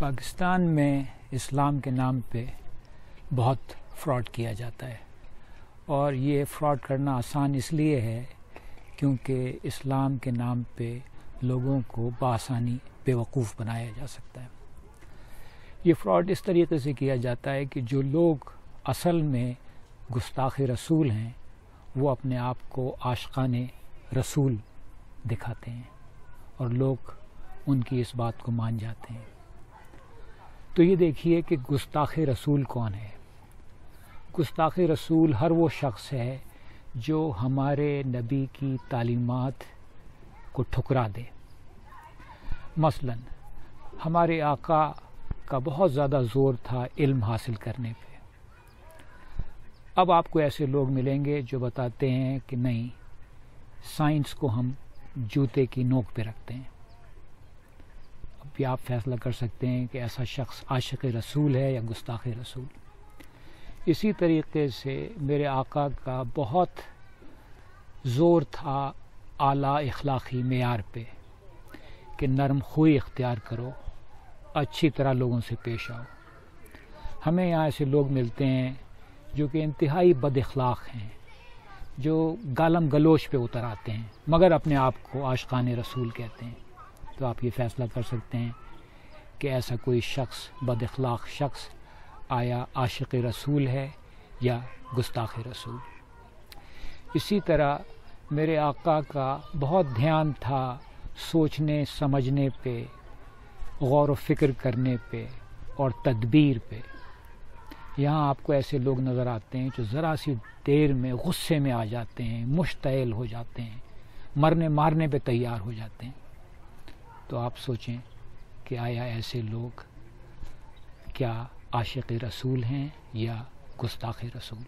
پاکستان میں اسلام کے نام پہ بہت فراڈ کیا جاتا ہے، اور یہ فراڈ کرنا آسان اس لیے ہے کیونکہ اسلام کے نام پہ لوگوں کو بآسانی بیوقوف بنایا جا سکتا ہے۔ یہ فراڈ اس طریقے سے کیا جاتا ہے کہ جو لوگ اصل میں گستاخ رسول ہیں وہ اپنے آپ کو عاشقان رسول دکھاتے ہیں اور لوگ ان کی اس بات کو مان جاتے ہیں۔ تو یہ دیکھیے کہ گستاخ رسول کون ہے۔ گستاخ رسول ہر وہ شخص ہے جو ہمارے نبی کی تعلیمات کو ٹھکرا دے۔ مثلا ہمارے آقا کا بہت زیادہ زور تھا علم حاصل کرنے پہ۔ اب آپ کو ایسے لوگ ملیں گے جو بتاتے ہیں کہ نہیں، سائنس کو ہم جوتے کی نوک پہ رکھتے ہیں۔ اب بھی آپ فیصلہ کر سکتے ہیں کہ ایسا شخص عاشق رسول ہے یا گستاخ رسول۔ اسی طریقے سے میرے آقا کا بہت زور تھا اعلیٰ اخلاقی معیار پہ کہ نرم خوئی اختیار کرو، اچھی طرح لوگوں سے پیش آؤ۔ ہمیں یہاں ایسے لوگ ملتے ہیں جو کہ انتہائی بد اخلاق ہیں، جو گالم گلوچ پہ اتر آتے ہیں مگر اپنے آپ کو عاشقان رسول کہتے ہیں۔ تو آپ یہ فیصلہ کر سکتے ہیں کہ ایسا کوئی شخص، بد اخلاق شخص، آیا عاشق رسول ہے یا گستاخ رسول۔ اسی طرح میرے آقا کا بہت دھیان تھا سوچنے سمجھنے پہ، غور و فکر کرنے پہ اور تدبیر پہ۔ یہاں آپ کو ایسے لوگ نظر آتے ہیں جو ذرا سی دیر میں غصے میں آ جاتے ہیں، مشتعل ہو جاتے ہیں، مرنے مارنے پہ تیار ہو جاتے ہیں۔ تو آپ سوچیں کہ آیا ایسے لوگ کیا عاشق رسول ہیں یا گستاخ رسول؟